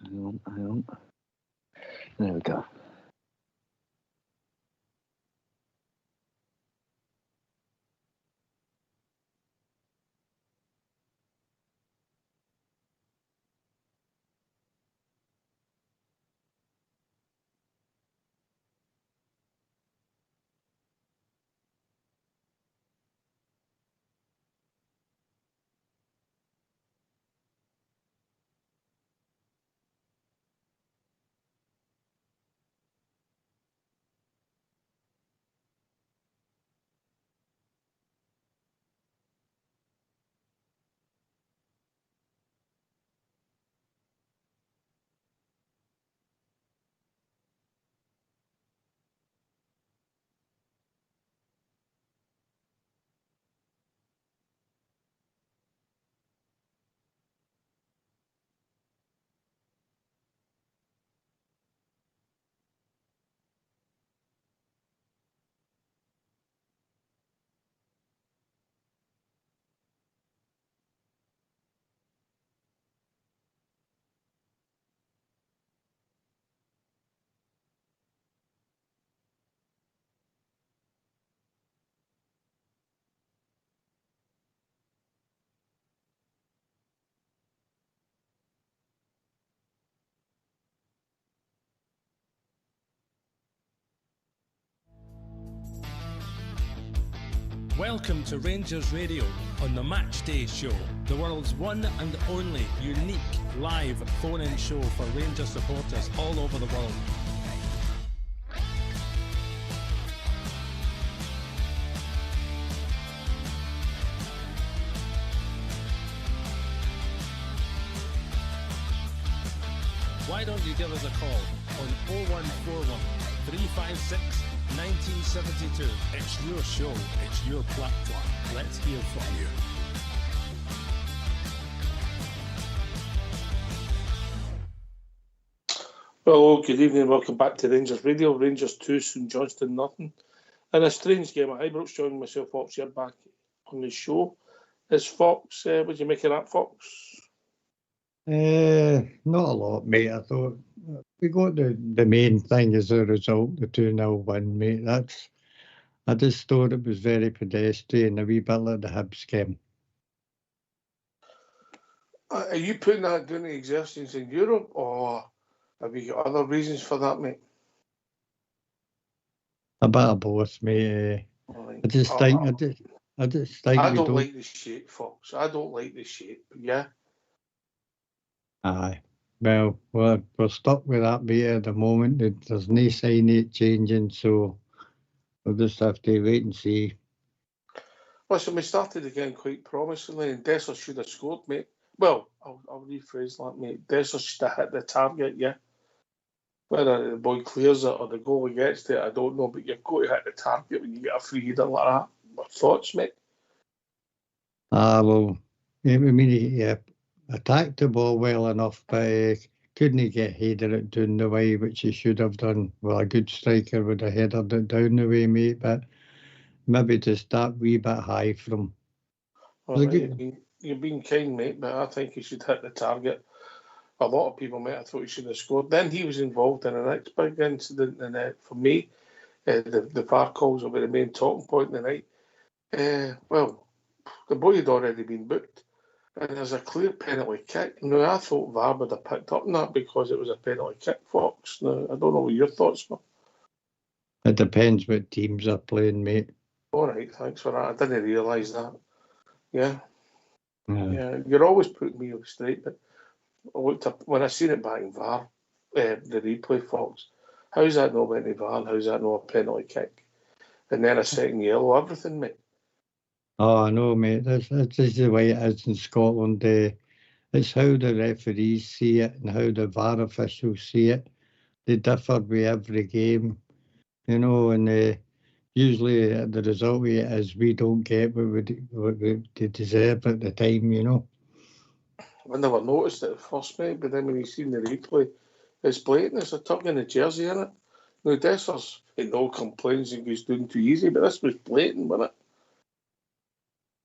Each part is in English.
Hang on. There we go. Welcome to Rangers Radio on the Matchday show, the world's one and only unique live phone-in show for Rangers supporters all over the world. Why don't you give us a call on 0141 356 1972. It's your show, it's your platform. Let's hear from you. Well, good evening, welcome back to Rangers Radio. Rangers 2, St Johnstone nothing. In a strange game at Ibrox, joining myself, Fox, here back on the show. Is Fox, what do you make of that, Fox? Not a lot, mate. I thought we got the main thing as a result, the 2-0 win, mate. I just thought it was very pedestrian, a wee bit like the Hibs game. Are you putting that down to exertions in Europe, or have you got other reasons for that, mate? A bit of both, mate. Right. I just think I we don't like the shape, Fox. I don't like the shape, yeah? Aye. Well, we're stuck with that, mate, at the moment. There's no sign of it changing, so we'll just have to wait and see. Listen, we started again quite promisingly, and Dessers should have scored, mate. Well, I'll rephrase that, mate. Dessers should have hit the target, yeah? Whether the boy clears it or the goalie gets to it, I don't know, but you've got to hit the target when you get a free header like that. What thoughts, mate? Well, I mean, he attacked the ball well enough, but couldn't get headed it down the way, which he should have done. Well, a good striker would have headed it down the way, mate, but maybe just that wee bit high from. All right, you're being kind, mate, but I think he should hit the target. A lot of people might have thought he should have scored. Then he was involved in the next big incident, and for me, the VAR calls will be the main talking point tonight. Well, the boy had already been booked, and there's a clear penalty kick. Now, I thought VAR would have picked up on that because it was a penalty kick, Fox. Now, I don't know what your thoughts were. It depends what teams are playing, mate. All right, thanks for that. I didn't realise that. Yeah, you're always putting me straight, but I looked up when I seen it back in VAR, the replay, Fox. How's that not went to VAR? How's that not a penalty kick? And then a second yellow, everything, mate. Oh, I know, mate. That's just the way it is in Scotland. It's how the referees see it and how the VAR officials see it. They differ with every game, you know, and usually the result of it is we don't get what we deserve at the time, you know. I never noticed it at first, mate, but then when you seen the replay, it's blatant. It's a tuck in the jersey, in it. Now, Dessers had no complaints and he's doing too easy, but this was blatant, wasn't it?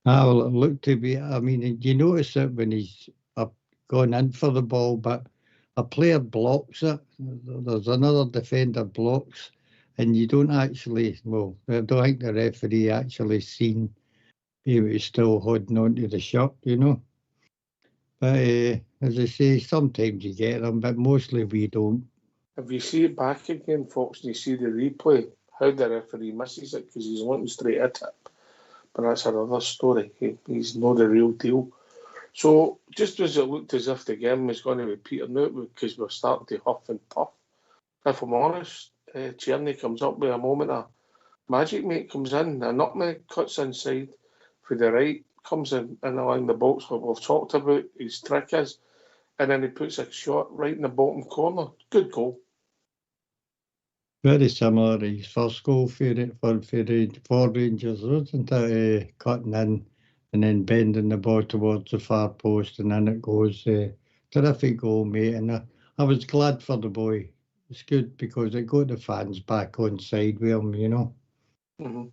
Well, it looked to be, I mean, you notice it when he's up going in for the ball, but a player blocks it, there's another defender blocks, and you don't actually, well, I don't think the referee actually seen he was still holding on to the shirt, you know. But as I say, sometimes you get them, but mostly we don't. If you see it back again, folks, and you see the replay, how the referee misses it because he's looking straight at it. But that's another story. He's not the real deal. So just as it looked as if the game was going to be petering out because we're starting to huff and puff, if I'm honest, Tierney comes up with a moment of magic, mate, comes in, a nutmeg cuts inside for the right, comes in along the box, what we've talked about, his trick is, and then he puts a shot right in the bottom corner. Good goal. Very similar to his first goal for Rangers, wasn't it? Cutting in and then bending the ball towards the far post, and then it goes. Terrific goal, mate. And I was glad for the boy. It's good because it got the fans back on side with him, you know. Mm-hmm.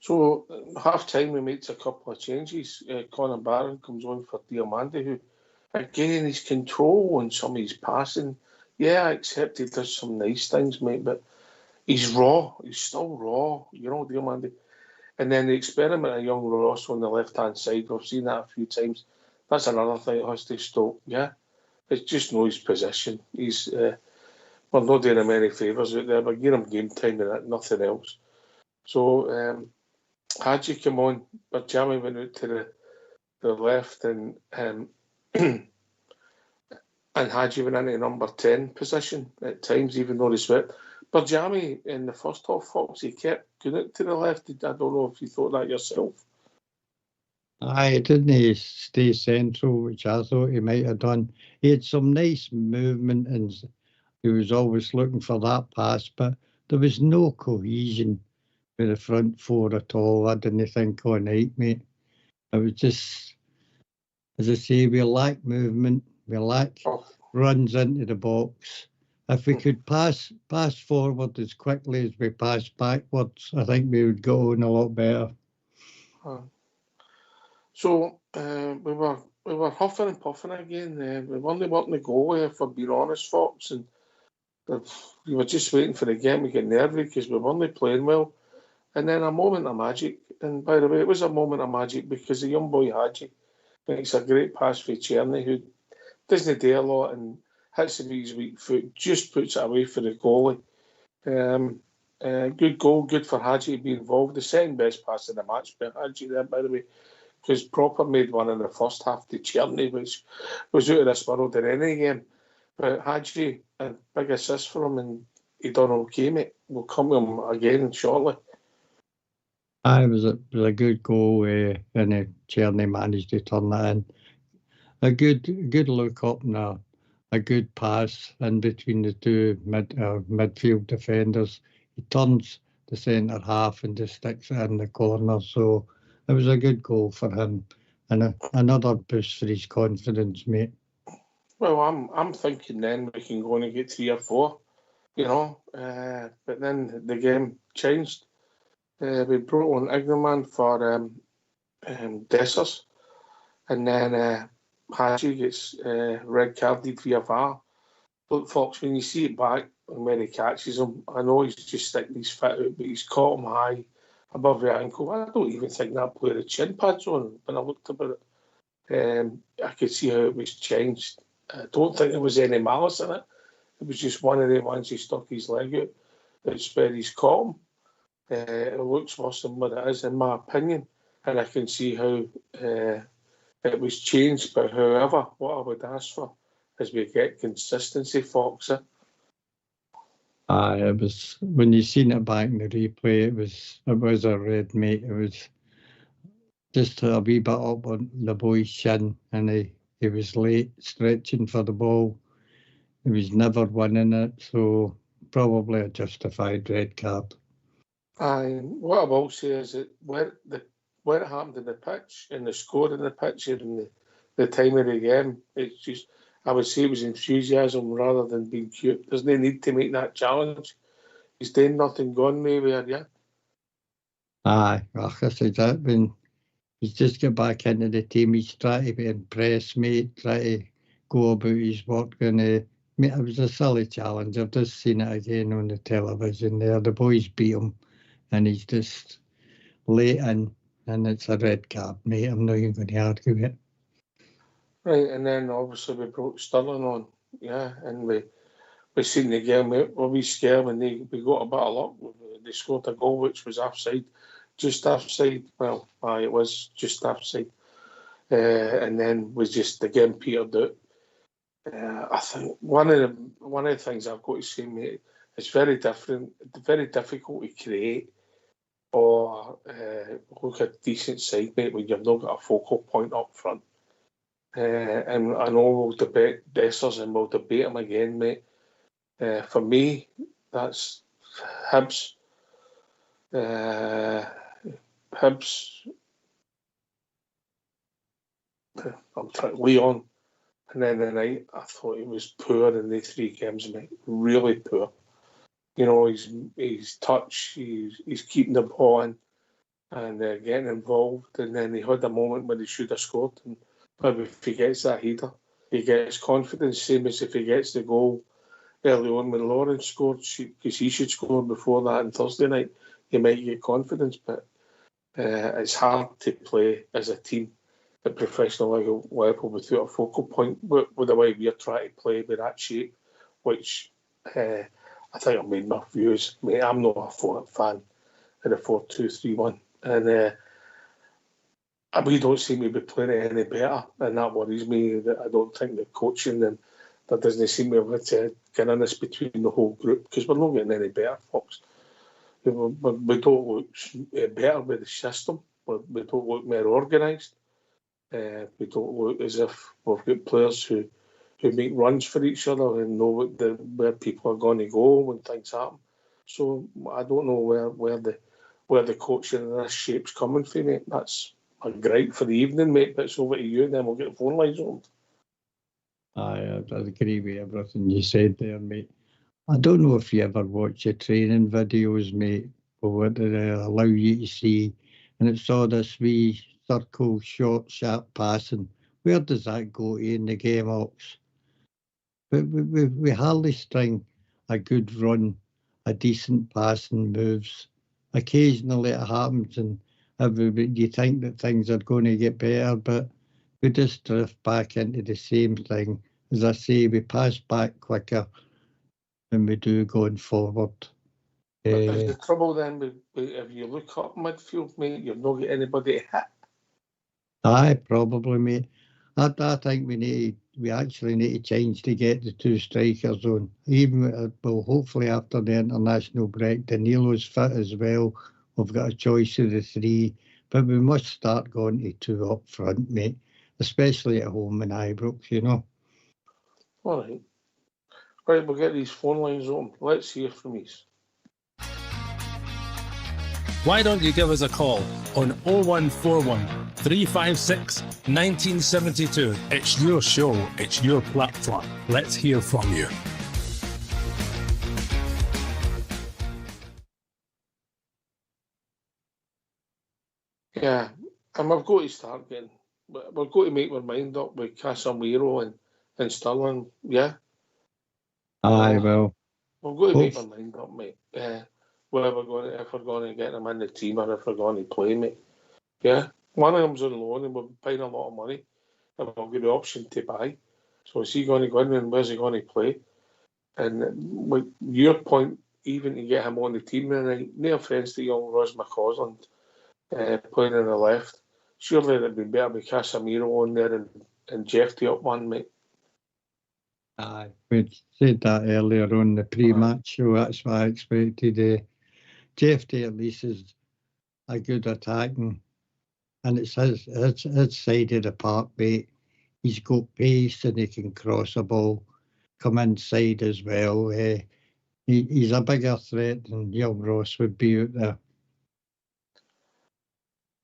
So, half time, we makes a couple of changes. Conor Barron comes on for Diamandi, who, again, his control on some of his passing. Yeah, I accept he does some nice things, mate, but he's raw. He's still raw, you know, Diamandi. And then the experiment of young Ross on the left-hand side, we've seen that a few times. That's another thing that has to stop, yeah. It's just no his position. He's, we're not doing him any favours out there, but give him game time and nothing else. So, Hagi came on, but Jamie went out to the left, and Hagi went into number 10 position at times, even though he swept. But Jamie, in the first half, Fox, he kept going out to the left. I don't know if you thought that yourself. Aye, didn't he stay central, which I thought he might have done. He had some nice movement, and he was always looking for that pass, but there was no cohesion with the front four at all. I didn't think all night, mate. It was just, as I say, we lack movement, we lack runs into the box. If we could pass forward as quickly as we pass backwards, I think we would go on a lot better. So we were huffing and puffing again. We only weren't the goal, if we're being honest, Fox, and we were just waiting for the game to get nervy because we weren't playing well. And then a moment of magic. And by the way, it was a moment of magic because the young boy Hagi makes a great pass for Tierney, who doesn't do a lot and hits it with his weak foot, just puts it away for the goalie. Good goal, good for Hagi to be involved. The second best pass in the match by Hagi there, by the way, because Proper made one in the first half to Tierney, which was out of this world in any game. But Hagi, a big assist for him, and he done okay, mate. We'll come to him again shortly. It was a good goal, and Tierney managed to turn that in. A good look up and a good pass in between the two midfield defenders. He turns the centre half and just sticks it in the corner. So it was a good goal for him, and another boost for his confidence, mate. Well, I'm thinking then we can go on and get 3 or 4, you know. But then the game changed. We brought on Ignoman for Dessers, and then Hagi gets red carded via VAR. Look, Fox, when you see it back and when he catches him, I know he's just sticking his foot out, but he's caught him high above the ankle. I don't even think that player had shin pads on when I looked about it. I could see how it was changed. I don't think there was any malice in it. It was just one of the ones he stuck his leg out. That's where he's caught him. It looks worse than what it is, in my opinion. And I can see how it was changed. But however, what I would ask for is we get consistency, Fox. It was, when you seen it back in the replay, it was a red, mate. It was just a wee bit up on the boy's shin, and he was late stretching for the ball. He was never winning it, so probably a justified red card. What I will say is that where it happened in the pitch and the score in the pitch and the time of the game, it's just, I would say it was enthusiasm rather than being cute. There's no need to make that challenge. He's doing nothing, gone nowhere, yeah. I said that when he's just got back into the team, he's trying to be impressed, mate, trying to go about his work, and Mate, it was a silly challenge. I've just seen it again on the television there. The boys beat him, and he's just late in, and it's a red card, mate. I'm not even going to argue it. Right, and then obviously we brought Sterling on, yeah, and we seen the game. We were scared when we got a bit of luck. They scored a goal which was offside, just offside. Well, it was just offside, and then the game petered out. I think one of the things I've got to say, mate, it's very difficult to create or look a decent side, mate, when you've not got a focal point up front. And I know we'll debate Dessers and we'll debate him again, mate. For me, that's Hibs. Leon. And then the night, I thought he was poor in the 3 games, mate. Really poor. You know, his touch, he's keeping the ball in and getting involved. And then he had a moment when he should have scored. And maybe if he gets that header, he gets confidence, same as if he gets the goal early on when Lawrence scored, because he should score before that on Thursday night. He might get confidence, but it's hard to play as a team at professional level without a focal point with the way we're trying to play with that shape, which I think I've made my views. Mate, I'm not a fan of the 4-2-3-1, and we don't seem to be playing it any better, and that worries me. That I don't think the coaching and there doesn't seem to be able to get in this between the whole group, because we're not getting any better, folks. We don't look better with the system. We don't look more organised. We don't look as if we've got players who make runs for each other and know where people are going to go when things happen. So I don't know where the coaching in this shape's coming from, mate. That's a gripe for the evening, mate. But it's over to you, and then we'll get the phone lines on. I agree with everything you said there, mate. I don't know if you ever watch your training videos, mate, or what they allow you to see, and it's all this wee circle, short, sharp passing. Where does that go to in the game, Ox? But we hardly string a good run, a decent passing moves. Occasionally it happens, and you think that things are going to get better, but we just drift back into the same thing. As I say, we pass back quicker than we do going forward. But is the trouble then, if you look up midfield, mate, you've not got anybody to hit? Aye, probably, mate. I think we actually need to change to get the 2 strikers on. Even hopefully after the international break, Danilo's fit as well. We've got a choice of the 3, but we must start going to 2 up front, mate, especially at home in Ibrox, you know. All right. Right, we'll get these phone lines on. Let's hear from you. Why don't you give us a call on 0141 356 1972? It's your show, it's your platform. Let's hear from you. Yeah, and we've got to start getting. We've got to make our mind up with Casemiro and Sterling. Yeah. Aye, well. We've got to make our mind up, mate. If we're going to get them in the team or if we're going to play, mate. Yeah. One of them's on loan and we're paying a lot of money and we've got the option to buy. So is he going to go in and where's he going to play? And with your point, even to get him on the team tonight, no offence to young Ross McCausland playing on the left. Surely it'd be better with Casemiro on there and Jeffy up one, mate. Aye, we said that earlier on the pre-match show. That's what I expected. Jeffy at least is a good attacking, and it's his side of the park, mate. He's got pace and he can cross a ball, come inside as well. He's a bigger threat than young Ross would be out there.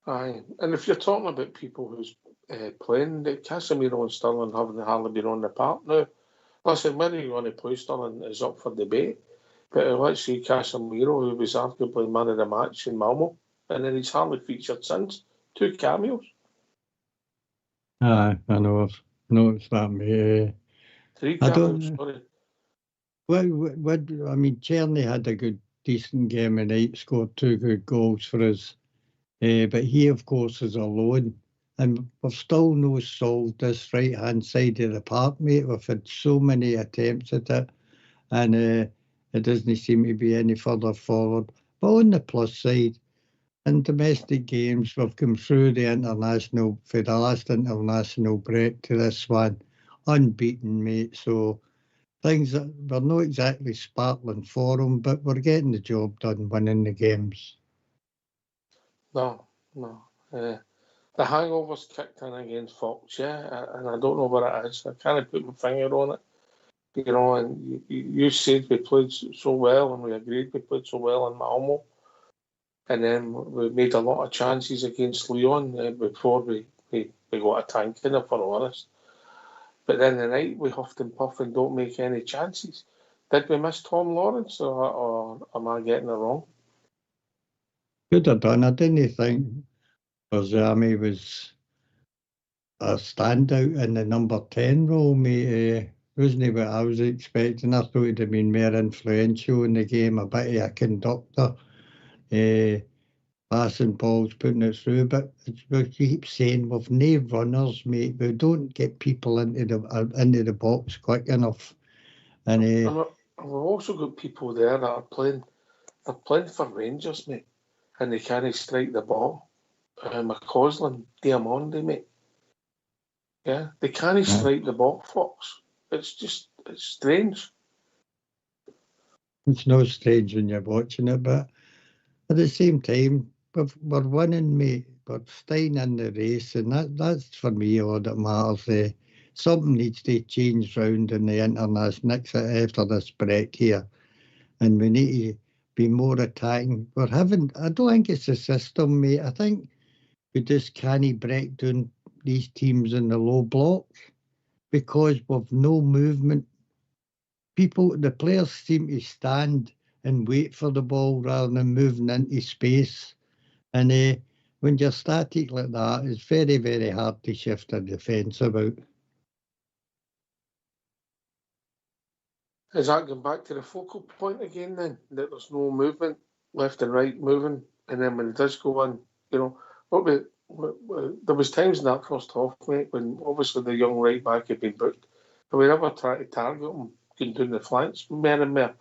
Aye, and if you're talking about people who's playing, Casemiro and Sterling haven't hardly been on the park now. Listen, whether you're going to play Sterling is up for debate, but let's see Casemiro, who was arguably man of the match in Malmo, and then he's hardly featured since. 2 cameos. Aye, I know. It's that, mate. 3 cameos, sorry. Well, I mean, Cherny had a decent game tonight, scored 2 good goals for us. But he, of course, is alone. And we've still no solved this right-hand side of the park, mate. We've had so many attempts at it, and it doesn't seem to be any further forward. But on the plus side, in domestic games, we've come through the international, for the last international break to this one, unbeaten, mate. So things that we're not exactly sparkling for them, but we're getting the job done, winning the games. No. The hangover's kicked in against Fox, yeah, and I don't know what it is. I can't put my finger on it. You know, and you said we played so well, and we agreed we played so well in Malmo. And then we made a lot of chances against Leon before we got a tank in, if we're honest. But then the night we huffed and puffed and don't make any chances. Did we miss Tom Lawrence, or am I getting it wrong? Could have done. I didn't think Barzami was a standout in the number 10 role, mate. Wasn't what I was expecting. I thought he'd have been more influential in the game, a bit of a conductor, passing balls, putting it through. But we keep saying we've no runners, mate. We don't get people into the box quick enough. And we've also got people there that are playing. They're playing for Rangers, mate, and they can't strike the ball. McCausland, Diamande, mate. Yeah, they can't strike the ball, Fox. It's strange. It's no strange when you're watching it, but at the same time, we're winning, mate. We're staying in the race, and that's for me all that matters. Something needs to change round in the international after this break here, and we need to be more attacking. I don't think it's the system, mate. I think we just can't break down these teams in the low block because we've no movement. The players seem to stand and wait for the ball rather than moving into space. And when you're static like that, it's very, very hard to shift a defence about. Is that going back to the focal point again then? That there's no movement, left and right moving, and then when it does go on, you know, there was times in that first half, mate, when obviously the young right back had been booked, but we never tried to target him, going down the flanks more and more.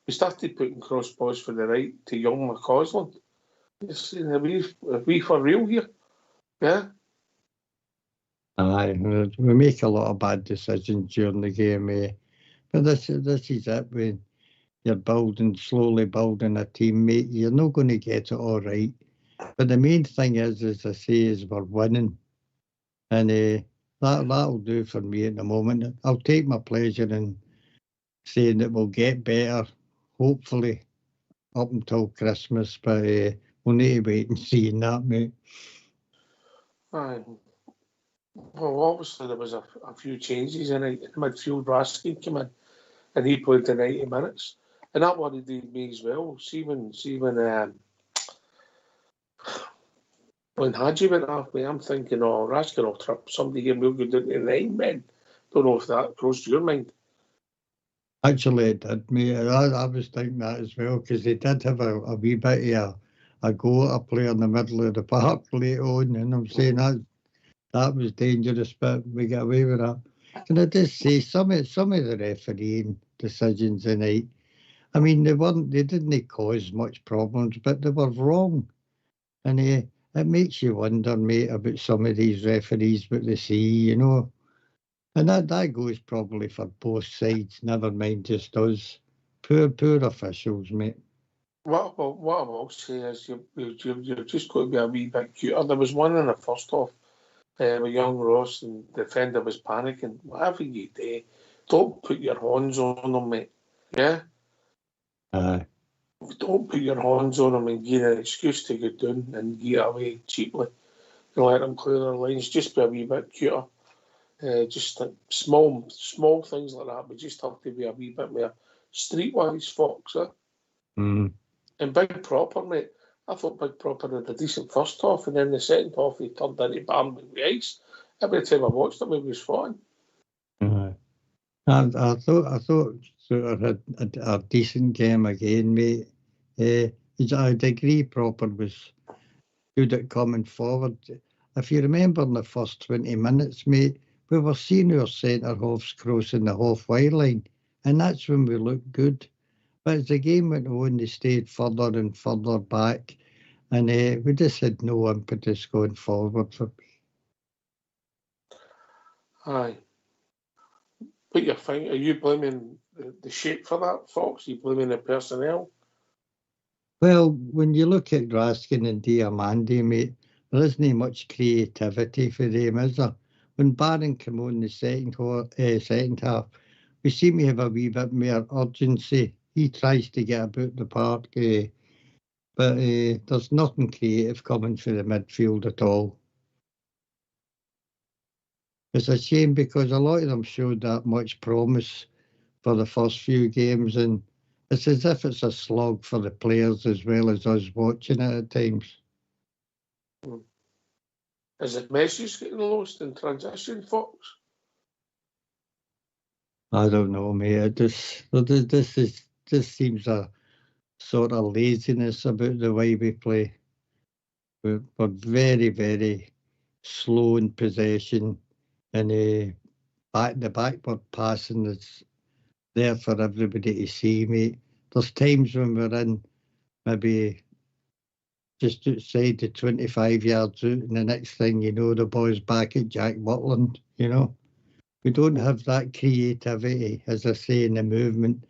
We started putting cross balls for the right to young McCausland. Are we for real here? Yeah. Aye, we make a lot of bad decisions during the game, but this is it. When you're slowly building a team, mate, you're not going to get it all right. But the main thing is, as I say, is we're winning. And that'll do for me at the moment. I'll take my pleasure in saying that we'll get better, hopefully, up until Christmas. But we'll need to wait and see in that, mate. Aye. Well, obviously there was a few changes in it. In midfield, Raskin came in, and he played the 90 minutes. And that worried me as well. See when Hagi went off me, I'm thinking, Raskin will trip somebody here, we'll go down to 9 men. Don't know if that crossed your mind. Actually, it did, mate. I was thinking that as well, because they did have a wee bit of a go at a player in the middle of the park late on, and I'm saying that was dangerous, but we got away with that. Can I just say, some of the refereeing decisions tonight, I mean, they didn't cause much problems, but they were wrong. And it makes you wonder, mate, about some of these referees, what they see, you know. And that goes probably for both sides, never mind just us. Poor officials, mate. What I will say is you've just got to be a wee bit cuter. There was one in the first half with young Ross, and the defender was panicking. Whatever you do, don't put your hands on them, mate. Yeah? Don't put your hands on them and give an excuse to go down and get away cheaply. And let them clear their lines. Just be a wee bit cuter. Just small things like that, but just have to be a wee bit more streetwise, Fox. Mm. And Big Proper, mate. I thought Big Proper had a decent first half, and then the second half he turned into Bam with the ice. Every time I watched him, he was fine. I thought Suter had a decent game again, mate. I'd agree Proper was good at coming forward. If you remember in the first 20 minutes, mate, we were seeing our centre-halves crossing the halfway line, and that's when we looked good. But as the game went on, they stayed further and further back, and we just had no impetus going forward for me. Aye. What you think? Are you blaming the shape for that, Fox? Are you blaming the personnel? Well, when you look at Raskin and Diamandi, mate, there isn't much creativity for them, is there? When Barron came on the second half, we seem to have a wee bit more urgency. He tries to get about the park, but there's nothing creative coming for the midfield at all. It's a shame because a lot of them showed that much promise for the first few games, and it's as if it's a slog for the players as well as us watching it at times. Is it Messi's getting lost in transition, Fox? I don't know, mate. This seems a sort of laziness about the way we play. We're very, very slow in possession, and the backward passing is there for everybody to see, mate. There's times when we're in maybe just outside the 25 yards out, and the next thing you know, the ball's back at Jack Butland, you know. We don't have that creativity, as I say, in the movement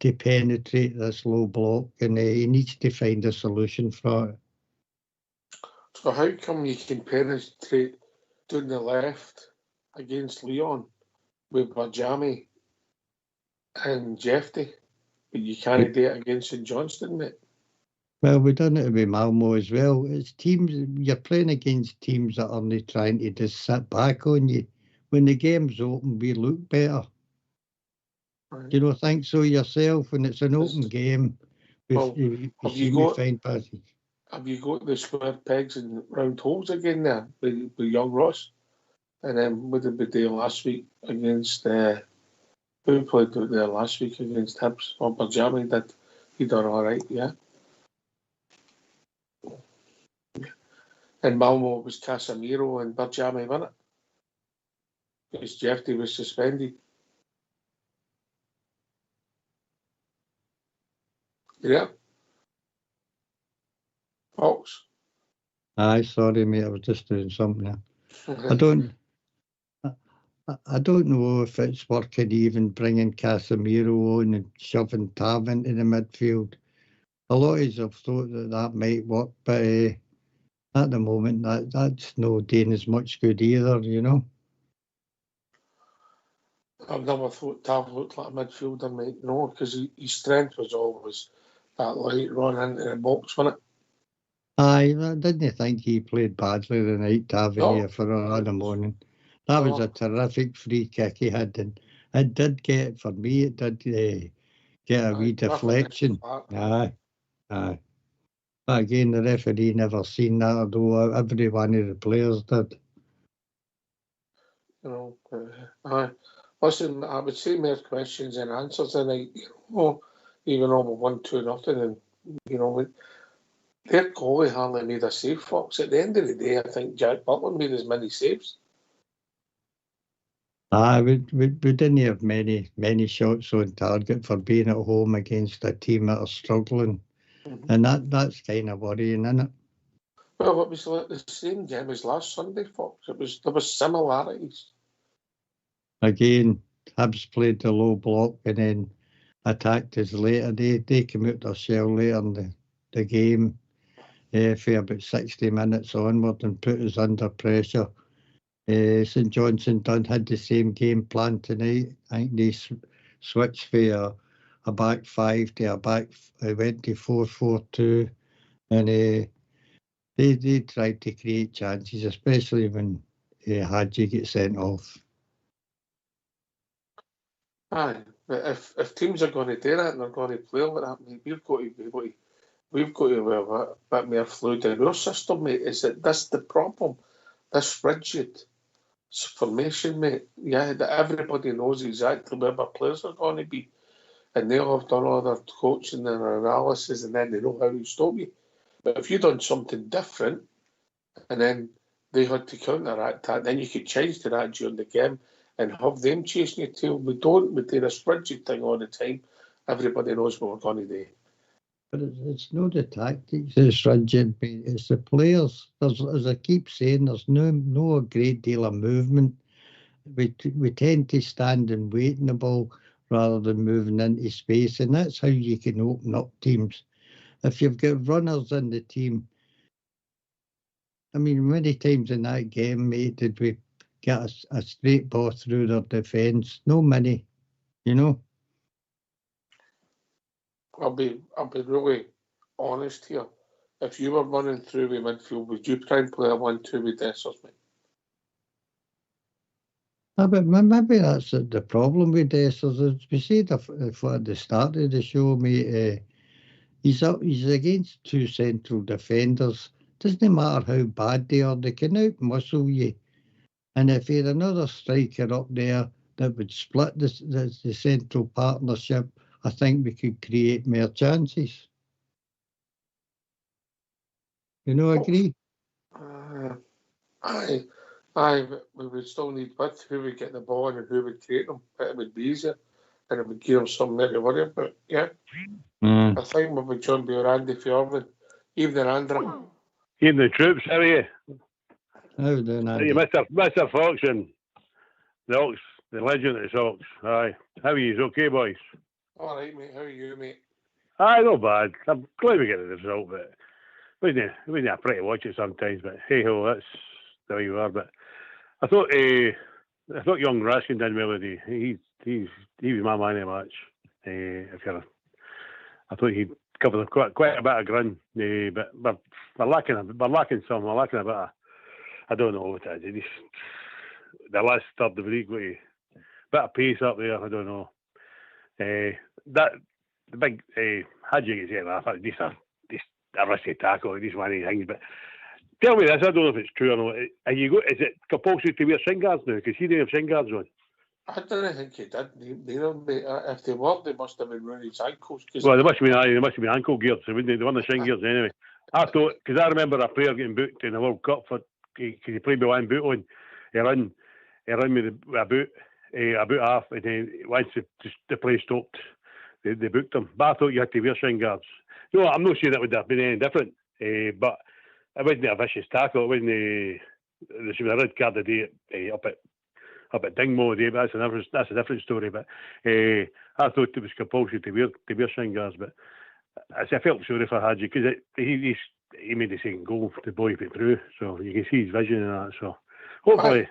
to penetrate this low block, and he needs to find a solution for it. So how come you can penetrate down the left against Leon with Bajami and Jeffy, but you can't do it against St Johnstone, mate? Well, we've done it with Malmo as well. It's teams, you're playing against teams that aren't trying to just sit back on you. When the game's open, we look better. Right. Do you not think so yourself? When it's an open game, we seem to find passes. Have you got the square pegs and round holes again there with young Ross? And then what did we do last week against who played out there last week against Hibs? Or Bajami did. He done all right, yeah. And Malmo was Casemiro and Bajami, wasn't it? Because Jeffy was suspended. Yeah. Fox. Aye, sorry, mate. I was just doing something there. I don't know if it's working even bringing Casemiro on and shoving Tav into the midfield. A lot of us have thought that might work, but at the moment that's no doing as much good either, you know. I've never thought Tav looked like a midfielder, mate. No, because his strength was always that light run into the box, wasn't it? Aye, I didn't think he played badly the night, Tavernier, for another morning. That was a terrific free kick he had, and it did get, for me, it did get a wee deflection. Aye. But again, the referee never seen that, although every one of the players did. You know, listen, I would say more questions than answers tonight. You know, even though we're 1-2-0, and you know, their goalie hardly made a save, Fox. At the end of the day, I think Jack Butland made as many saves. We didn't have many shots on target for being at home against a team that are struggling, and that's kind of worrying, isn't it? Well, it was like the same game as last Sunday, Fox. There was similarities. Again, Hibs played the low block and then attacked us later. They came out their shell later in the game for about 60 minutes onward and put us under pressure. St Johnstone had the same game plan tonight. I think they switched for a back five to a back. Went to 4-4-2, and they tried to create chances, especially when Hagi gets sent off. Aye, but if teams are going to do that and they're going to play like that, mate, we've got to be able to. We've got to have a bit more fluid in our system, mate. Is that that's the problem? This rigid formation, mate. Yeah, that everybody knows exactly where my players are going to be. And they'll have done all their coaching and analysis, and then they know how to stop you. But if you've done something different, and then they had to counteract that, then you could change to that during the game and have them chasing your tail. We do this rigid thing all the time. Everybody knows what we're going to do. But it's not the tactics that's rigid, mate. It's the players. As I keep saying, there's no great deal of movement. We tend to stand and wait in the ball rather than moving into space, and that's how you can open up teams. If you've got runners in the team, I mean, many times in that game, mate, did we get a straight ball through their defence? No many, you know. I'll be really honest here. If you were running through with midfield, would you try and play a 1-2 with Dessers, mate? But maybe that's the problem with Dessers. As we said at the start of the show, mate, he's against two central defenders. Doesn't matter how bad they are, they can out-muscle you. And if he had another striker up there that would split the central partnership, I think we could create more chances. You know, agree? Aye, we would still need width, who would get the ball and who would create them. But it would be easier, and it would give them something to worry about. Yeah. I think we would John be Randy Fjorvin. Evening, Andrew. Evening, troops. How are you? How we doing, Andy? Hey, Mr. Fox and the Ox, the legend of the Ox. Aye. How are you? Okay, boys? All right, mate. How are you, mate? Aye, not bad. I'm glad we get the result, but we didn't have to watch it sometimes. But hey ho, that's the way you are. But I thought young Raskin did well today. He was my man in the match. I thought he covered quite a bit of grin. But we're lacking some. We're lacking a bit of, I don't know what it is. The last third of the league, a bit of pace up there. I don't know. The big Hagi gets it. I thought this a risky tackle. This one of these things. But tell me this. I don't know if it's true or not. Is it compulsory to wear shin guards now? Because he didn't have shin guards on. I don't think he did. If they were, they must have been running his ankles. Well, they must have been ankle gears. They weren't the shin gears anyway. I thought, because I remember a player getting booked in the World Cup because he played with one boot on. He ran with a boot half, and then once the play stopped, they booked him. But I thought you had to wear shin guards. No, I'm not sure that would have been any different, but it wasn't a vicious tackle. It wasn't there should be a red card today up at Dingmo today, but that's a different story. But I thought it was compulsory to wear shin guards. But I felt sorry for Hagi because he made the second goal. The boy put through, so you can see his vision in that. So hopefully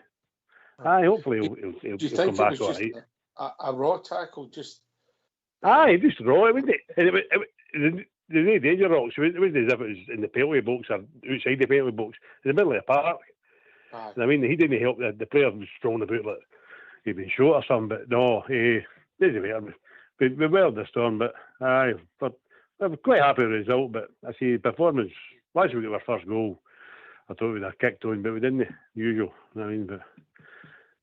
he'll come back all right. A raw tackle, just. Aye, just raw, wasn't it? There's no danger rocks. It wasn't as if it was in the penalty box or outside the penalty box. In the middle of the park. Aye. I mean, he didn't help. The player was thrown about like he'd been shot or something. But no, doesn't matter. We weathered the storm, but aye, I'm quite happy with the result. But I see performance. Once we got our first goal, I thought we'd have kicked on, but we didn't. Usual. I mean, but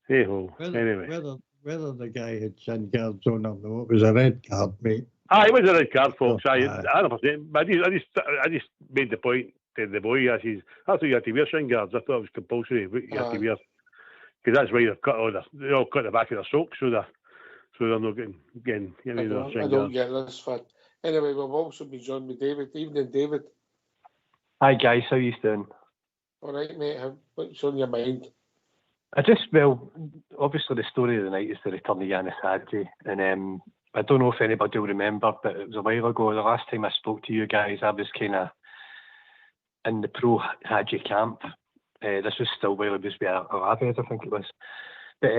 hey ho. Anyway, whether the guy had shin guards on or no, it was a red card, mate. It was a red card, folks. 100%. But I just made the point to the boy. I thought you had to wear shin guards. I thought it was compulsory. You had to wear, because that's why they've cut they all cut the back of their socks, so they're not getting shin guards. I don't get this fun. Anyway, we'll also be joined with David. Evening, David. Hi guys, how you doing? All right, mate. What's on your mind? Obviously the story of the night is the return of Yanis Hagi, and I don't know if anybody will remember, but it was a while ago. The last time I spoke to you guys, I was kind of in the pro Hagi camp. This was still while it was with Alaves, I think it was. But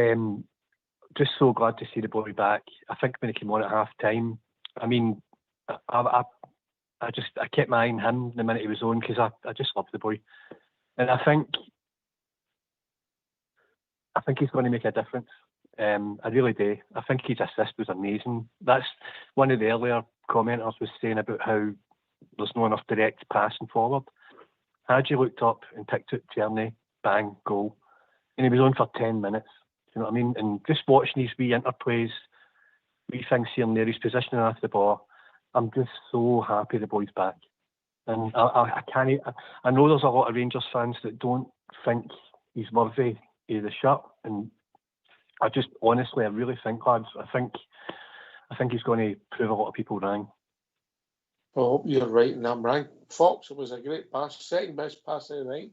just so glad to see the boy back. I think when he came on at half time, I mean, I kept my eye on him the minute he was on because I just loved the boy, and I think he's going to make a difference. I really do. I think his assist was amazing. That's one of the earlier commenters was saying about how there's not enough direct passing forward. Hagi looked up and picked out Tierney, bang, goal. and he was on for 10 minutes. You know what I mean? And just watching these wee interplays, wee things here and there, his positioning after the ball, I'm just so happy the boy's back. And I can't. I know there's a lot of Rangers fans that don't think he's worthy of the shirt, and I just honestly, I really think, lads, I think he's going to prove a lot of people wrong. I hope you're right, and I'm right. Fox, it was a great pass, second best pass of the night.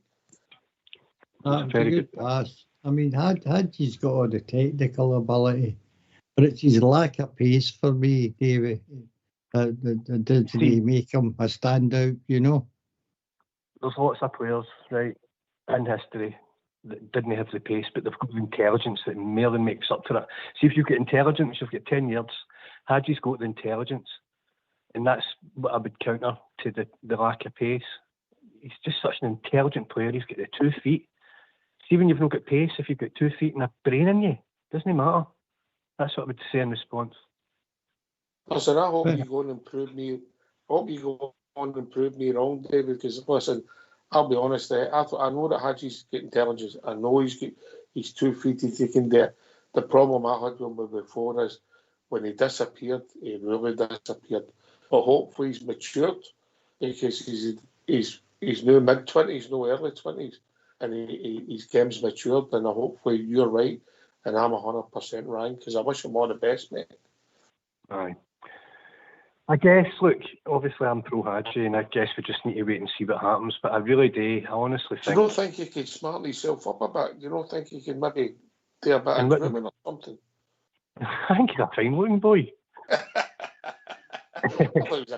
That was a good pass. I mean, Hagi's got all the technical ability, but it's his lack of pace for me, David. Did he make him a standout, you know? There's lots of players, right, in history that didn't have the pace, but they've got the intelligence that more than makes up for it. See, if you've got intelligence, you've got 10 years. Hagi's got the intelligence, and that's what I would counter to the lack of pace. He's just such an intelligent player. He's got the 2 feet. See, when you've not got pace, if you've got 2 feet and a brain in you, doesn't matter. That's what I would say in response. Listen, I hope you go and improve me. I hope you go on and improve me wrong, David. Because listen, I'll be honest. I know that Hagi's got intelligence. I know he's 2 feet. He can do it. The problem I had with him before is when he disappeared, he really disappeared. But hopefully he's matured, because he's no mid-20s, no early 20s, and his game's matured. And hopefully you're right, and I'm 100% right, because I wish him all the best, mate. Aye. I guess, look, obviously I'm pro Hagi, and I guess we just need to wait and see what happens, but I really do, I honestly think... Do you don't think you could smarten yourself up a bit? Do you don't think you could maybe do a bit of grooming or something? I think he's a fine-looking boy.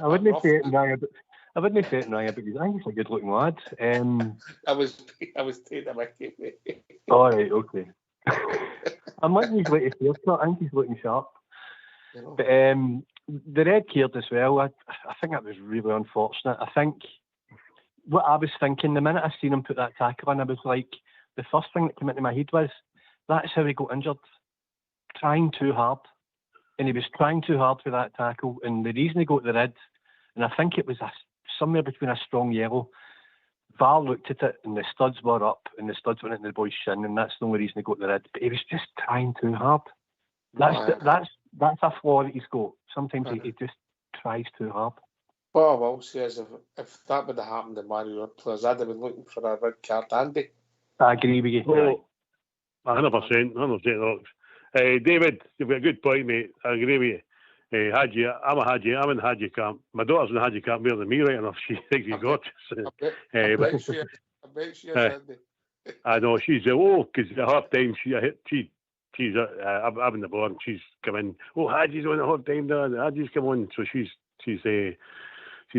I wouldn't say it now, but I think he's a good-looking lad. I was taking a mickey, mate. All right, okay. I'm liking his latest haircut. I think he's looking sharp. You know. But the red card as well, I think that was really unfortunate. I think what I was thinking, the minute I seen him put that tackle in, I was like, the first thing that came into my head was, that's how he got injured. Trying too hard. And he was trying too hard for that tackle. And the reason he got the red, and I think it was somewhere between a strong yellow, VAR looked at it and the studs were up and the studs went into the boy's shin, and that's the only reason he got the red. But he was just trying too hard. That's a flaw that he's got. Sometimes he just tries too hard. Well, I will say is if that would have happened to Mario players, I'd have been looking for a red card, Andy. I agree with you. Well, 100%. David, you've got a good point, mate. I agree with you. Hagi, I'm in Hagi camp. My daughter's in Hagi camp more than me, right enough. She thinks he's gorgeous. I bet she is, Andy. I know, she's, because at half time, she's having the ball and she's come in. Oh, Hagi's on at half time, Hagi's come on. So she's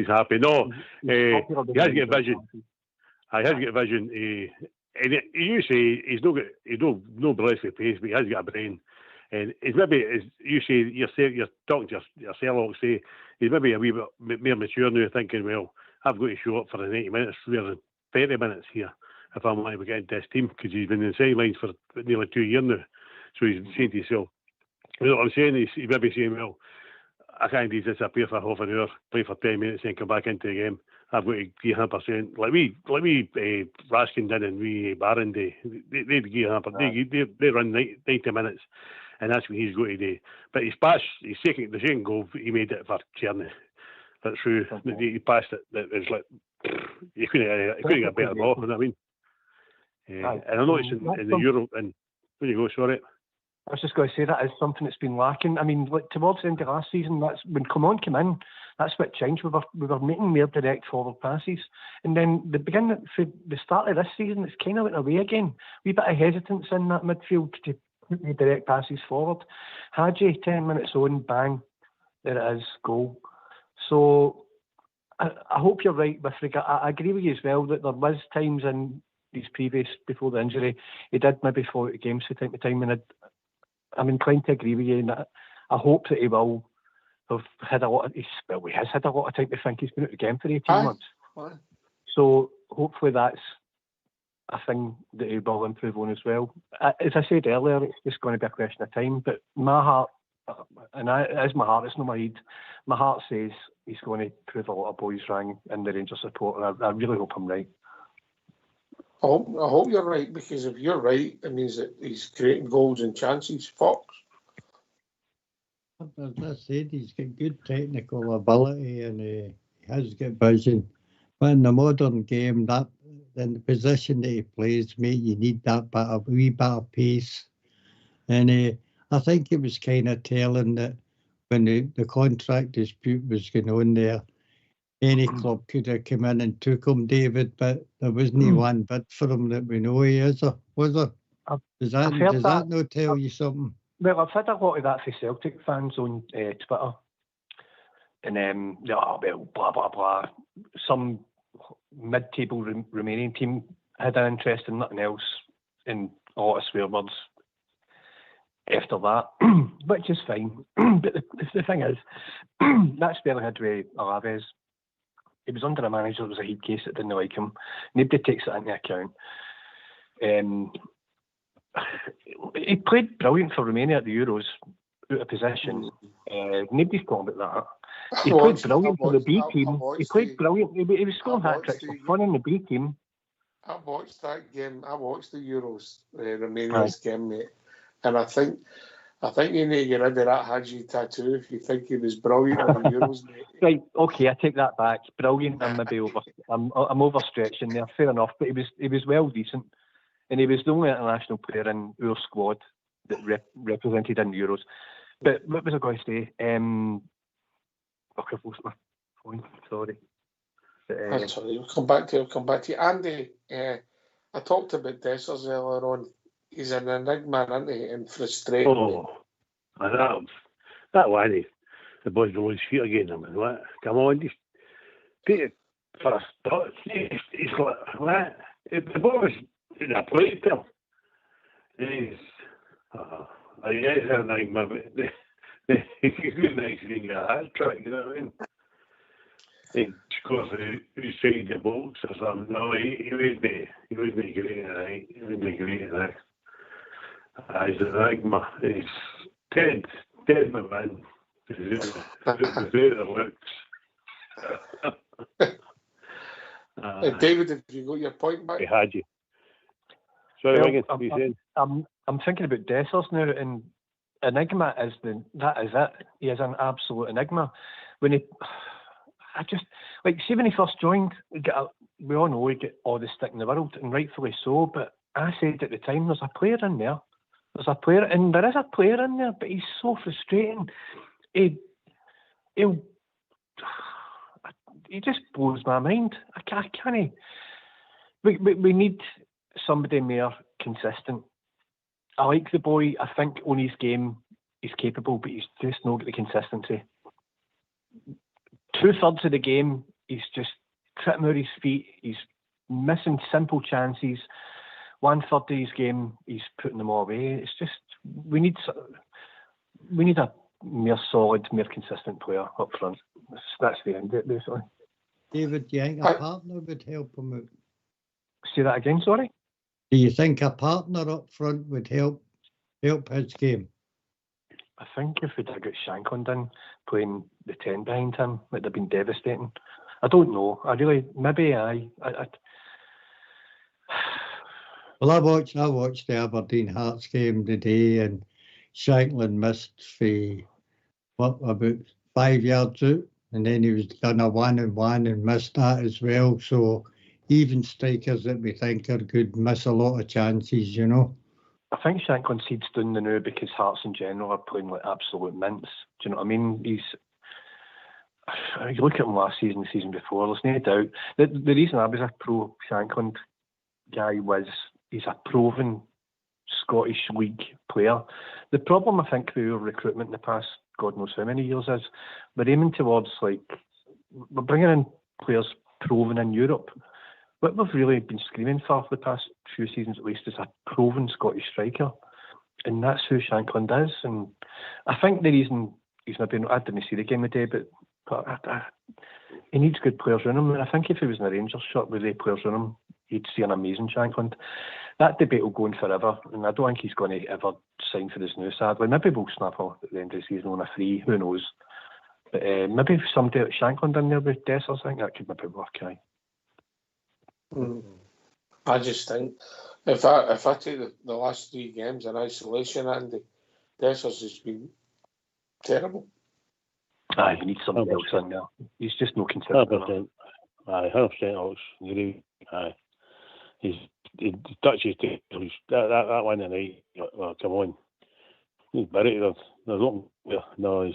happy. No, he has got a vision. He has got a vision. And you say he's no blessed pace, but he has got a brain. And he's maybe, as you say, you're talking to yourself, say he's maybe a wee bit more mature now, thinking, well, I've got to show up for the 90 minutes rather than 30 minutes here if I'm going to get into this team, because he's been in the sidelines for nearly 2 years now. So he's saying to himself, you know what I'm saying? He's maybe saying, well, I can't disappear for half an hour, play for 10 minutes, and come back into the game. I've got to give 100%. Like we Raskin did and we Barron Day. They give 100%. They run 90 minutes, and that's what he's got to do. But his pass, the second goal, he made it for Tierney. That's true. He passed it. It was like he couldn't get a better ball. You know what I mean? And I know it's in the Euro. And where you go? Sorry. I was just going to say that is something that's been lacking. I mean, like, towards the end of last season, that's when Coman came in. That's what changed. We were making more direct forward passes, and then the start of this season, it's kind of went away again. We bit of hesitance in that midfield to put the direct passes forward. Hagi, 10 minutes on, bang, there it is, goal. So I hope you're right with regard. I agree with you as well that there was times in these before the injury, he did maybe fall out of games from time to time, and I'm inclined to agree with you. And I hope that he will have had a lot of. He has had a lot of time to think. He's been out of the game for 18 months. So hopefully that's a thing that he will improve on as well. As I said earlier, it's just going to be a question of time. But my heart, and it is my heart, it's not my head. My heart says he's going to prove a lot of boys wrong in the Rangers support, and I really hope I'm right. hope you're right, because if you're right, it means that he's creating goals and chances. Fox. As I said, he's got good technical ability and he has got vision. But in the modern game, that in the position that he plays, mate, you need that wee bit of pace. And I think it was kind of telling that when the contract dispute was going on there, any club could have come in and took him, David, but there wasn't one bid for him that we know he is, was there? Does that not tell you something? Well, I've had a lot of that for Celtic fans on Twitter. And, blah, blah, blah. Some mid-table Romanian team had an interest in nothing else, and a lot of swear words after that, which is fine. But the thing is, that spell I had with Alaves, he was under a manager that was a heat case that didn't like him. Nobody takes it into account. He played brilliant for Romania at the Euros, out of position. Nobody's talking about that. He played brilliant for the B team. He played brilliant. He was scoring hat-tricks for fun in the B team. I watched that game. I watched the Euros, Romania's game, mate. And I think you need to get rid of that Hagi tattoo if you think he was brilliant in the Euros, mate. Right, okay, I take that back. Brilliant, I'm maybe I'm overstretching there, fair enough. But he was well decent. And he was the only international player in our squad that represented in Euros. But what was I going to say? I've lost my phone, sorry. That's sorry, we'll come back to you. Andy, I talked about Dessers earlier on. He's an enigma, isn't he? And frustrating. Oh, that one, the boys below his feet again. I mean, what? Come on, just take it first. He's like, what? The boys in a plate there. He's an enigma, but he couldn't actually get a hat trick, you know what I mean? He scores outside the box or something. No, he would be great at that. He would be great at that. He's an enigma. He's dead my man. Without the looks. David, have you got your point back? Hagi. Sorry, I'm thinking about Dessers now, and enigma is that is it. He is an absolute enigma. When he see when he first joined, we all know he get all the stick in the world, and rightfully so. But I said at the time, there's a player in there. There's a player, and there is a player in there, but he's so frustrating. He just blows my mind. I can't. We need somebody more consistent. I like the boy. I think on his game he's capable, but he's just not got the consistency. 2/3 of the game, he's just tripping out his feet. He's missing simple chances. 1/3 of his game, he's putting them all away. It's just we need a more solid, more consistent player up front. That's the end of it, basically. David, do you think a partner would help him out? Say that again, sorry? Do you think a partner up front would help his game? I think if we'd have got Shankland in playing the 10 behind him, it would have been devastating. I don't know. Maybe Well, I watched the Aberdeen Hearts game today, and Shankland missed for about 5 yards out, and then he was done a 1-on-1 and missed that as well. So even strikers that we think are good miss a lot of chances, you know. I think Shankland's head's down the now because Hearts in general are playing like absolute mints. Do you know what I mean? You look at him last season, the season before, there's no doubt. The reason I was a pro Shankland guy was he's a proven Scottish League player. The problem, I think, with our recruitment in the past, God knows how many years, is we're aiming towards, we're bringing in players proven in Europe. What we've really been screaming for the past few seasons, at least, is a proven Scottish striker. And that's who Shankland is. And I think the reason he's maybe not, I didn't see the game today, but he needs good players around him. And I think if he was in a Rangers shirt with 8 players around him, he'd see an amazing Shankland. That debate will go on forever, and I don't think he's going to ever sign for this now, sadly. Maybe we'll snap her at the end of the season on a free, who knows. But maybe if somebody like Shankland in there with Dessers, I think that could maybe work, aye. I just think if I take the last 3 games in isolation, Andy, Dessers has been terrible. Aye, you need somebody else in there. He's just no consistent. 100%. Aye, 100% Alex. Aye. He touches that one tonight. Well, come on. He's buried. No,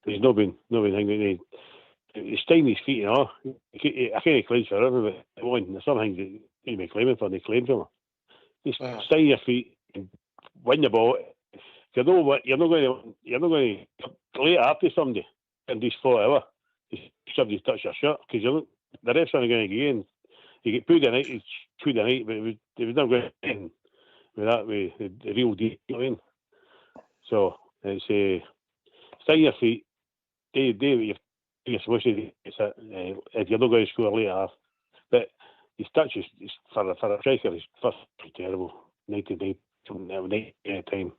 he's not been hanging. He's staying his feet, you know. I can't claim for everybody. There's some things that you need to be claiming for, and they claim for him. Just stay your feet and win the ball. You know what? You're not going to lay it after somebody and just forever. Somebody touch your shirt because the refs aren't going to get in. You get pulled tonight, it's pulled tonight, but it was not going to end with that way the real deal. You know what I mean? So it's stay your feet. Do what you're supposed to do. If you're not going to score later half, but his touch is for a striker is first terrible. 99 time.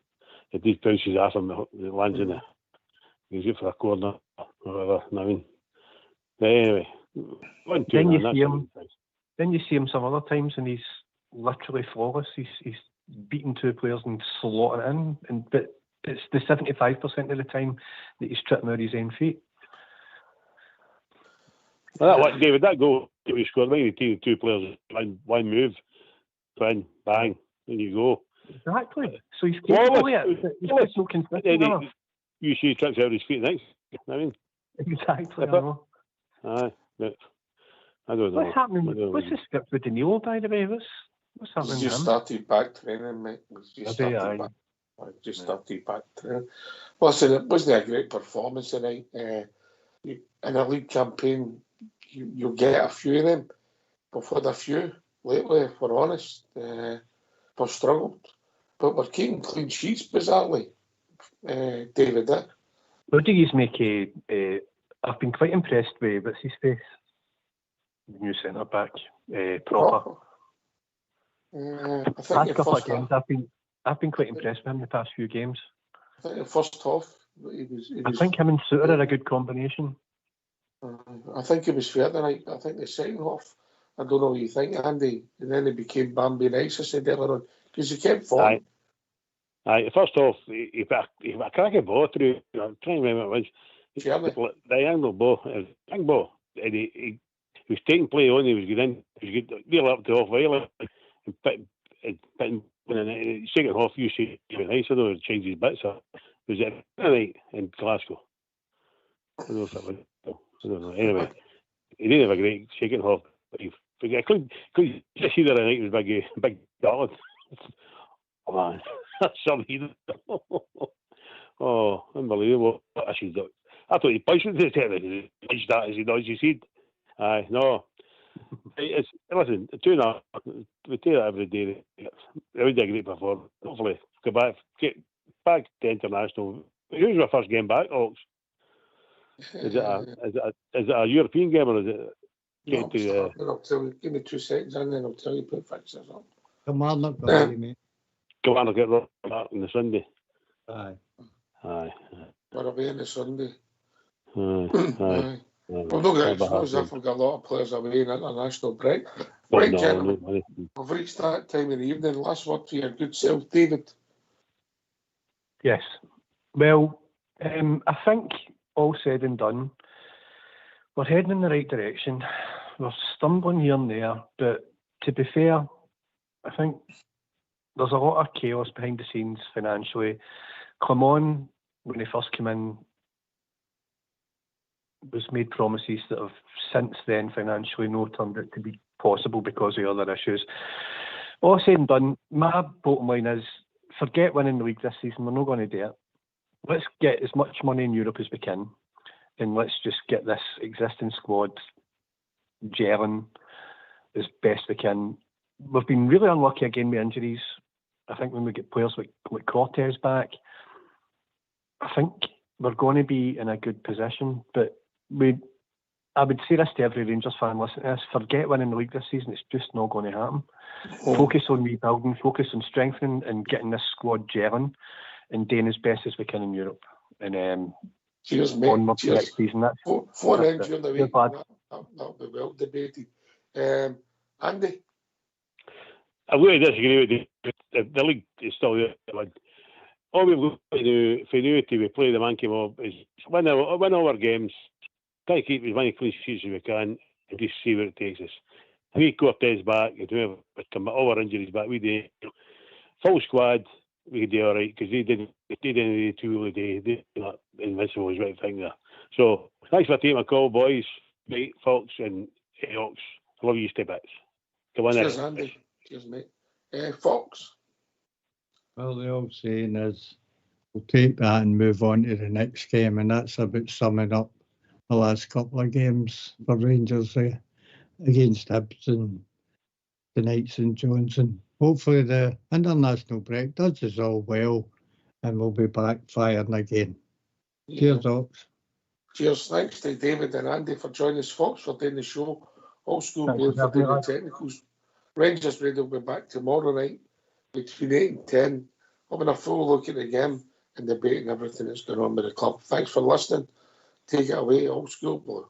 If these bounces off him, it lands in he's good for a corner or whatever. I mean, but anyway, then you see him some other times, and he's literally flawless. He's beaten 2 players and slotting it in, but it's the 75% of the time that he's tripping out his own feet. Well, David, that goal he scored, maybe 2 players, one move, bang, and you go. Exactly. So he's capable of it. He's just so consistent. You see he trips out his feet next. I mean. Exactly. I know. Aye, but I don't know. What's happening? What's the script with Danilo, by the way? What's happening? He's just started back training, mate. Just started back training. Listen, it wasn't a great performance tonight. In a league campaign, you'll get a few of them. We've had a few lately, if we're honest. We've struggled. But we're keeping clean sheets, bizarrely, David. What do you make I've been quite impressed with what's his face? New centre back, Proper. I think I've been quite impressed with him the past few games. I think the first half, I think him and Suter are a good combination. I think it was fair tonight. I think the second half, I don't know what you think, Andy, and then it became Bambi nice, I said earlier on, because he kept falling. Aye, first off, he put a cracking ball through. I'm trying to remember what it was. The angle ball, and he was taking play on. He was getting real up to half and the second half, you see, even nice. I don't know, change his bits. Was it tonight in Glasgow? I don't know if it was. I don't know. Anyway, he didn't have a great second half. I couldn't see that tonight was big Darlin. Oh man, that's something. Oh, unbelievable. I thought he punched it to the technique. He punched that as he does, you see. Aye, no. Listen, 2-0, we take that every day. It would be a great performance. Hopefully, get back to international. Who's our first game back, Ox? Is it a European game or is it? I'll tell you, give me 2 seconds and then I'll tell you put fixtures on. Commander got you, mate. Commander get back on the Sunday. Aye. We're away on the Sunday. Aye. We've not got exposed if we've got a lot of players away in international break. Right, gentlemen, we've reached that time of the evening. Last word for your good self, David. Yes. Well, I think all said and done, we're heading in the right direction. We're stumbling here and there, but to be fair, I think there's a lot of chaos behind the scenes financially. Clement, when he first came in, was made promises that have since then financially not turned out to be possible because of other issues. All said and done, my bottom line is forget winning the league this season. We're not going to do it. Let's get as much money in Europe as we can, and let's just get this existing squad gelling as best we can. We've been really unlucky again with injuries. I think when we get players like Cortez back, I think we're going to be in a good position. But I would say this to every Rangers fan listening to this: forget winning the league this season. It's just not going to happen. Focus on rebuilding, focus on strengthening and getting this squad gelling and doing as best as we can in Europe. And cheers, mate. Onward to next season. Four ends during the week. That'll be well debated. Andy? I'm going to disagree with you. The league is still there. All we've got to do for annuity, we play the monkey mob, is win all our games, try to keep as many clean sheets as we can, and just see where it takes us. If we Cortez back, if we have all our injuries back, we do full squad, we could do all right, because they didn't do 2 a day. They're not invincible, is right thing there. So, thanks for taking my call, boys, mate, Fox, and Ox. I love you to bits. Come on, cheers, Andy. Cheers, mate. Fox? Well, the old saying is, we'll take that and move on to the next game, and that's about summing up the last couple of games for Rangers against Hibs and the Knights and Johnstone. Hopefully the international break does us all well, and we'll be back firing again. Yeah. Cheers, Ox. Cheers. Thanks to David and Andy for joining us, Fox, for doing the show. Old School Blue for doing the technicals. Rangers Radio will be back tomorrow night between 8 and 10, having a full look at the game and debating everything that's going on with the club. Thanks for listening. Take it away, Old School Blue.